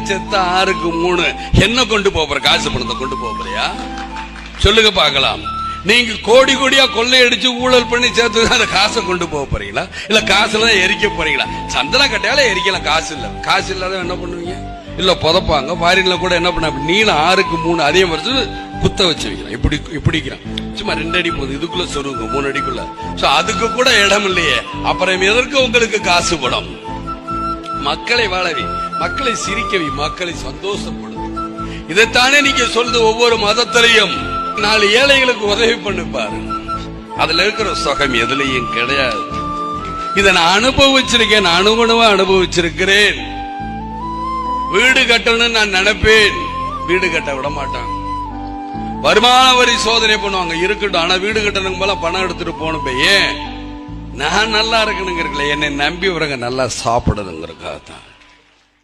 செத்த 6க்கு 3 என்ன கொண்டு போற? காசு பணத்தை கொண்டு போறியா? சொல்லுங்க பார்க்கலாம். நீங்க கோடி கோடியா கொள்ளையடிச்சு ஊழல் பண்ணி சேர்த்து அந்த காசை கொண்டு போறீங்களா? இல்ல காசுல எரிக்க போறீங்களா? சந்தன கட்டையால எரிக்கலாம், காசு இல்ல. காசு இல்லாத என்ன பண்ணுவீங்க? இல்ல புதப்பாங்க. ஃபாரின்ல கூட என்ன பண்ண, நீளம் 6க்கு 3 அதே மாதிரி குத்த வச்சு வைக்கலாம். இப்படி சும்மா 2 அடி போகுது, இதுக்குள்ள சொருங்க 3 அடிக்குள்ள. அதுக்கு கூட இடம் இல்லையே, அப்புறம் எதற்கு உங்களுக்கு காசு படம்? மக்களை வாழவி, மக்களை சிரிக்கவி, மக்களை சந்தோஷப்படுது. இதைத்தானே நீங்க சொல்றது. ஒவ்வொரு மதத்திலையும் 4 ஏழைகளுக்கு உதவி பண்ணிப்பாரு. அதுல இருக்கிற சுகம் எதுலையும் கிடையாது. இதை நான் அனுபவிச்சிருக்கேன், அனுகுணமா அனுபவிச்சிருக்கிறேன். வீடு கட்டணும்னு நான் நினைப்பேன், வீடு கட்ட விட மாட்டாங்க. வருமான வரி சோதனை பண்ணுவாங்க, இருக்கட்டும். ஆனா வீடு கட்டணுக்கு மேல பணம் எடுத்துட்டு போகணும். ஏன்? நான் நல்லா இருக்கணுங்கிறீங்களே, என்னை நம்பி வரங்க நல்லா சாப்பிடணுங்கிறக்காக தான்.